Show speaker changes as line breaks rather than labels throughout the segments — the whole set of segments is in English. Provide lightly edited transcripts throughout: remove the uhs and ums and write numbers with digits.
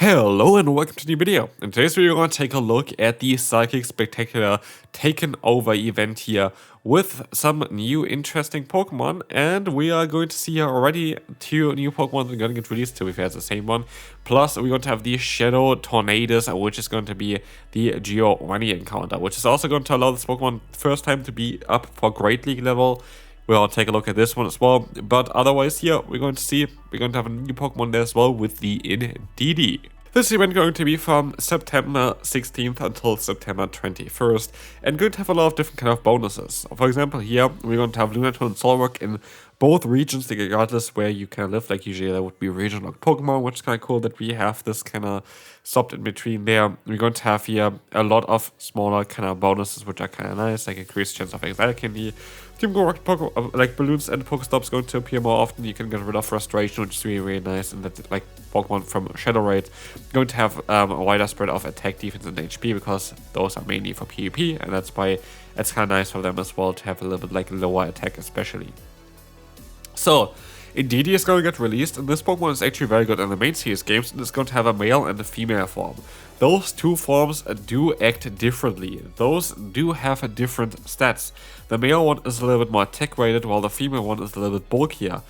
Hello and welcome to the video. In today's video we're going to take a look at the Psychic Spectacular Taken Over event here with some new interesting Pokemon, and we are going to see here already 2 new Pokemon that are going to get released, to be fair it's the same one. Plus we're going to have the Shadow Tornadus, which is going to be the Geo Money encounter, which is also going to allow this Pokemon first time to be up for Great League level. We'll take a look at this one as well, but otherwise here we're going to have a new Pokemon there as well with the Indeedee. This event going to be from September 16th until September 21st, and going to have a lot of different kind of bonuses. For example, here we're going to have Lunaton and Solrock in both regions, regardless where you can live. Like usually there would be region locked Pokemon, which is kind of cool that we have this kind of stopped in between there. We're going to have here a lot of smaller kind of bonuses, which are kind of nice, like increased chance of exile candy. Team Go like balloons and Pokestops going to appear more often. You can get rid of frustration, which is really, really nice. And that like Pokemon from Shadow Raid going to have a wider spread of attack, defense, and HP, because those are mainly for PvP, and that's why it's kind of nice for them as well to have a little bit like lower attack especially. So Indeedee is going to get released, and this Pokemon is actually very good in the main series games, and it's going to have a male and a female form. Those two forms do act differently. Those do have different stats. The male one is a little bit more attack rated, while the female one is a little bit bulkier.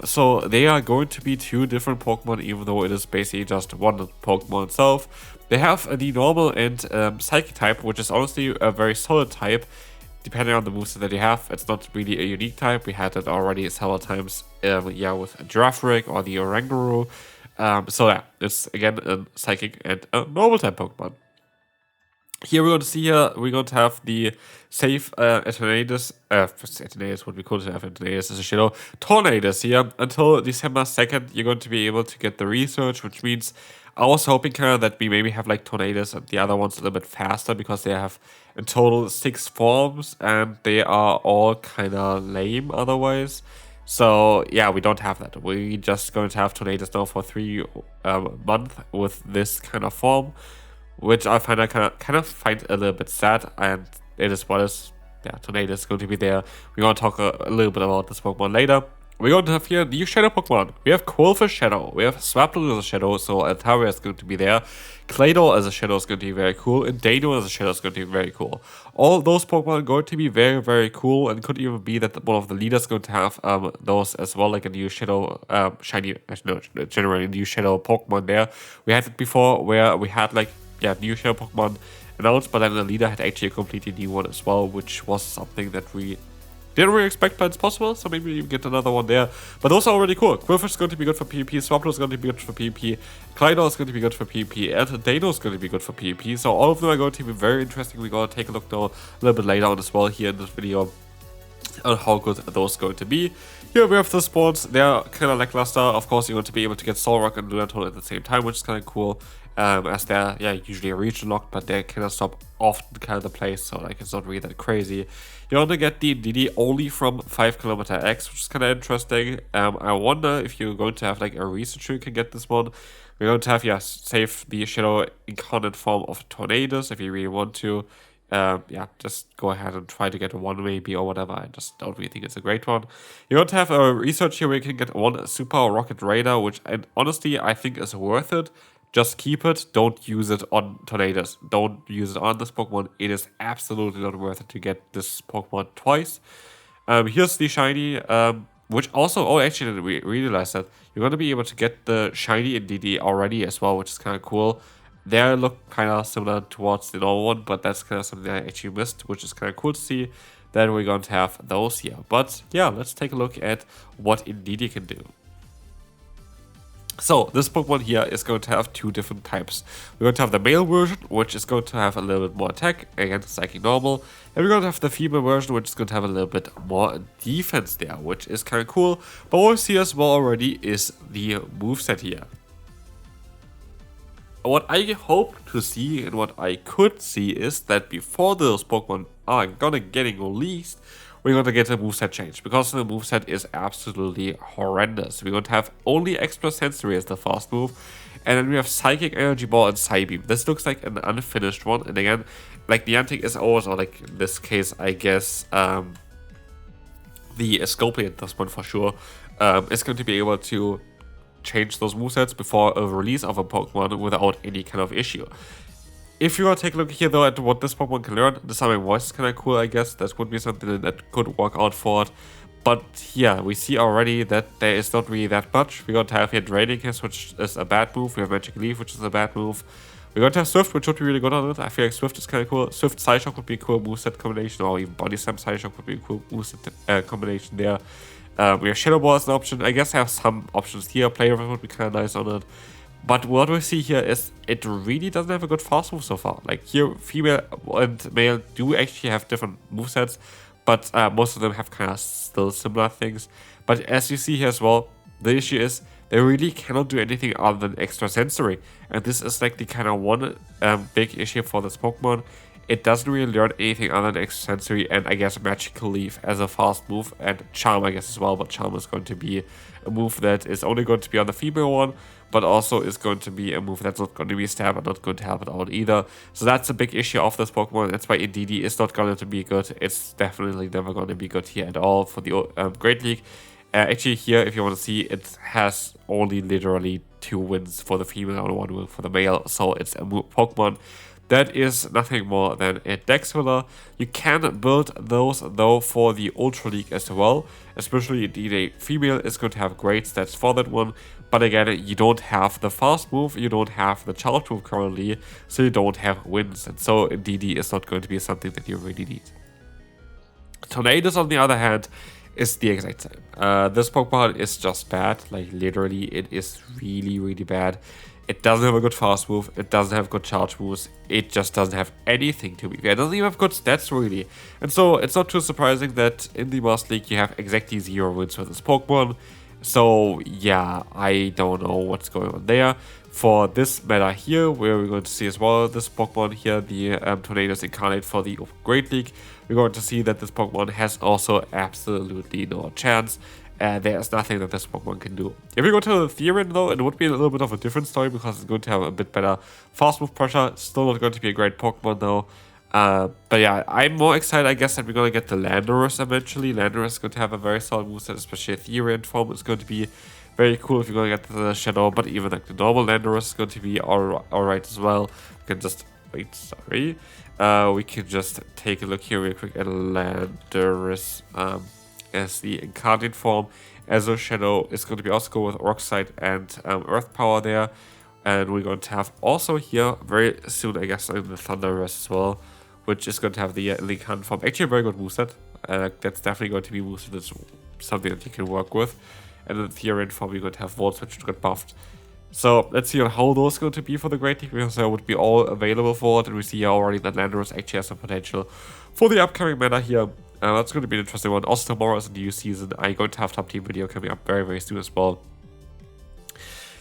So they are going to be 2 different Pokemon, even though it is basically just one Pokemon itself. They have the normal and Psychic type, which is honestly a very solid type. Depending on the moveset that you have, it's not really a unique type. We had it already several times, with Girafarig or the Oranguru. So yeah, it's again a Psychic and a normal type Pokemon. Here we're going to have the safe Tornadus. Tornadus would be cool to have Tornadus as a Shadow. Tornadus here until December 2nd. You're going to be able to get the research, which means I was hoping kind of that we maybe have like Tornadus and the other ones a little bit faster, because they have in total 6 forms and they are all kind of lame otherwise. So yeah, we don't have that. We just going to have Tornadus now for 3 months with this kind of form, which I find find a little bit sad, and it is what is. Yeah, Tornadus is going to be there. We're going to talk a little bit about this Pokemon later. We're going to have here new Shadow Pokemon. We have Quillfish Shadow, we have Swablu as a Shadow, so Altaria is going to be there. Claydol as a Shadow is going to be very cool, and Dano as a Shadow is going to be very coal. All those Pokemon are going to be very, very cool, and could even be that one of the leaders going to have those as well, like a new Shadow, generally new Shadow Pokemon there. We had it before where we had new Shadow Pokemon announced, but then the leader had actually a completely new one as well, which was something that we didn't really expect, but it's possible, so maybe you get another one there. But those are already cool. Quillfish is going to be good for PvP, Swablu is going to be good for PvP, Claydol is going to be good for PvP, and Dano is going to be good for PvP. So all of them are going to be very interesting. We're going to take a look now a little bit later on as well here in this video on how good those are going to be. Here we have the spawns. They are kind of lackluster. Of course, you're going to be able to get Solrock and Lunaton at the same time, which is kind of cool. As they're usually region locked, but they kind of stop often kind of the place, so like it's not really that crazy. You're gonna get the Indeedee only from 5km X, which is kind of interesting. I wonder if you're going to have like a researcher you can get this one. We're going to have save the Shadow incarnate form of Tornadus if you really want to. Just go ahead and try to get one maybe or whatever. I just don't really think it's a great one. You're going to have a research here where you can get one Super Rocket Raider, which honestly I think is worth it. Just keep it, don't use it on Tornadus. Don't use it on this Pokemon. It is absolutely not worth it to get this Pokemon twice. Here's the shiny, which also, actually we realized that you're going to be able to get the shiny Indeedee already as well, which is kind of cool. They look kind of similar towards the normal one, but that's kind of something I actually missed, which is kind of cool to see. Then we're going to have those here. But yeah, let's take a look at what Indeedee can do. So this Pokemon here is going to have 2 different types. We're going to have the male version, which is going to have a little bit more attack, again Psychic normal, and we're going to have the female version, which is going to have a little bit more defense there, which is kind of cool. But what we see as well already is the moveset here. What I hope to see and what I could see is that before those Pokemon are getting released, we're going to get a moveset change, because the moveset is absolutely horrendous. We're going to have only Extra Sensory as the first move, and then we have Psychic, Energy Ball, and Psybeam. This looks like an unfinished one, and again, like Niantic is always, or like in this case, I guess, the Escopia at this point for sure, is going to be able to change those movesets before a release of a Pokemon without any kind of issue. If you want to take a look here though at what this Pokemon can learn, the Summoning Voice is kind of cool, I guess. That would be something that could work out for it. But yeah, we see already that there is not really that much. We're going to have here Draining Kiss, which is a bad move. We have Magic Leaf, which is a bad move. We're going to have Swift, which would be really good on it. I feel like Swift is kind of cool. Swift Psyshock would be a cool moveset combination, or even Body Slam Psyshock would be a cool moveset combination there. We have Shadow Ball as an option. I guess I have some options here. Player would be kind of nice on it. But what we see here is it really doesn't have a good fast move so far. Like here, female and male do actually have different movesets, but most of them have kind of still similar things. But as you see here as well, the issue is they really cannot do anything other than extra sensory. And this is like the kind of one big issue for this Pokemon. It doesn't really learn anything other than extra sensory and I guess Magical Leaf as a fast move, and Charm I guess as well, but Charm is going to be a move that is only going to be on the female one, but also is going to be a move that's not going to be stab and not going to help it out either. So that's a big issue of this Pokemon. That's why Indeedee is not going to be good. It's definitely never going to be good here at all for the Great League. Actually here, if you want to see, it has only literally 2 wins for the female and 1 win for the male. So it's a Pokemon that is nothing more than a dex filler. You can build those though for the Ultra League as well, especially Indeedee female is going to have great stats for that one. But again, you don't have the fast move, you don't have the charge move currently, so you don't have wins, and so Indeedee is not going to be something that you really need. Tornadus on the other hand is the exact same. This Pokemon is just bad, like literally it is really bad. It doesn't have a good fast move, it doesn't have good charge moves, it just doesn't have anything to be fair. It doesn't even have good stats really. And so it's not too surprising that in the Master League you have exactly 0 wins with this Pokemon. So yeah, I don't know what's going on there. For this meta here, where we're going to see as well this Pokemon here, the Tornadus Incarnate for the Great League, we're going to see that this Pokemon has also absolutely no chance. There's nothing that this Pokemon can do. If we go to the Therian though, it would be a little bit of a different story because it's going to have a bit better fast move pressure. Still not going to be a great Pokemon though. But yeah, I'm more excited I guess that we're going to get the Landorus eventually. Landorus is going to have a very solid moveset, especially a Therian form. It's going to be very cool if you're going to get the Shadow, but even like the normal Landorus is going to be alright as well. We can just, wait, sorry. We can just take a look here real quick at Landorus. As the incarnate form, as a Shadow is going to be also go with Rock Slide and Earth Power there, and we're going to have also here very soon I guess the Thunderous as well, which is going to have the Lincoln form. Actually a very good moveset. That's definitely going to be moveset that's something that you can work with. And then the Therian form you're going to have Volts, which got buffed. So let's see how those are going to be for the Great League, because they would be all available for it, and we see here already that Landorus actually has some potential for the upcoming meta here. That's going to be an interesting one. Also tomorrow is a new season. I'm going to have top team video coming up very soon as well.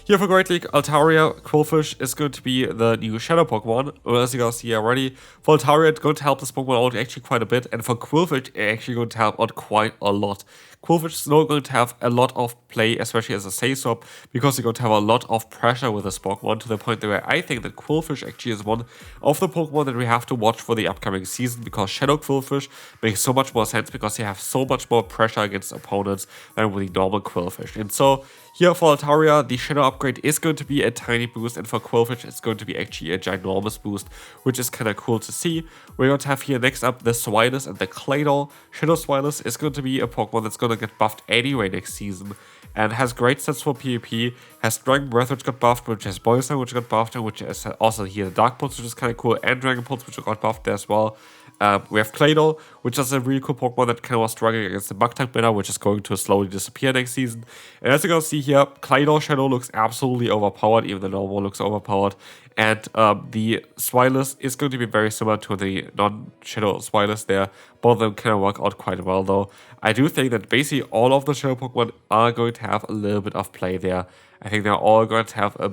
Here for Great League, Altaria Quillfish is going to be the new Shadow Pokemon. Well, as you guys see already, for Altaria it's going to help this Pokemon out actually quite a bit, and for Quillfish it's actually going to help out quite a lot. Quillfish is now going to have a lot of play, especially as a save swap, because you're going to have a lot of pressure with this Pokemon, to the point where I think that Quillfish actually is one of the Pokemon that we have to watch for the upcoming season, because Shadow Quillfish makes so much more sense because you have so much more pressure against opponents than with the normal Quillfish. And so here for Altaria, the Shadow upgrade is going to be a tiny boost, and for Quillfish it's going to be actually a ginormous boost, which is kind of cool to see. We're going to have here next up the Swinus and the Claydol. Shadow Swinus is going to be a Pokemon that's going to get buffed anyway next season, and has great stats for PvP, has Dragon Breath which got buffed, which has Poison which got buffed, and which is also here the Dark Pulse, which is kind of cool, and Dragon Pulse which got buffed there as well. We have Claydol, which is a really cool Pokemon that kind of was struggling against the Bug-type meta, which is going to slowly disappear next season. And as you can see here, Claydol Shadow looks absolutely overpowered, even the normal looks overpowered. And the Swinus is going to be very similar to the non-Shadow Swinus there. Both of them kind of work out quite well though. I do think that basically all of the Shadow Pokemon are going to have a little bit of play there. I think they're all going to have a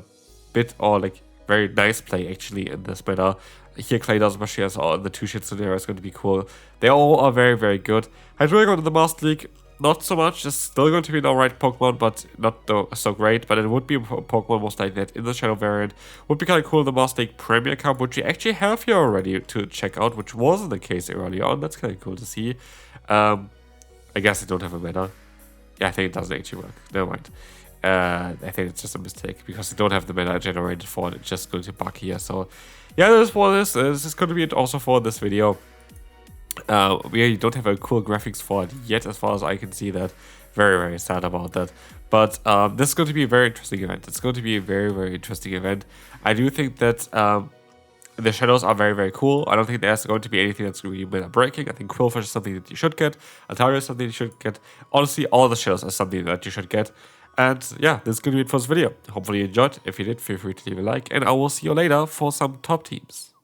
bit, or like very nice play actually in this meta. Here Claydol especially as all the 2 shits in there is going to be cool. They all are very good. Hydreigon in the Master League, not so much. It's still going to be an alright Pokemon, but not so great. But it would be a Pokemon most likely that in the Shadow variant would be kind of cool in the Master League Premier Cup, which we actually have here already to check out, which wasn't the case earlier on. That's kind of cool to see. I guess I don't have a meta. Yeah, I think it doesn't actually work. Never mind. I think it's just a mistake because they don't have the mana generated for it. It's just going to bug here. So yeah, this is for this. This is going to be it also for this video. We don't have a cool graphics for it yet, as far as I can see that. Very, very sad about that. But this is going to be a very interesting event. It's going to be a very, very interesting event. I do think that the shadows are very, very cool. I don't think there's going to be anything that's really meta breaking. I think Quillfish is something that you should get. Altaria is something you should get. Honestly, all the shadows are something that you should get. And yeah, this is going to be it for this video. Hopefully you enjoyed. If you did, feel free to leave a like. And I will see you later for some top teams.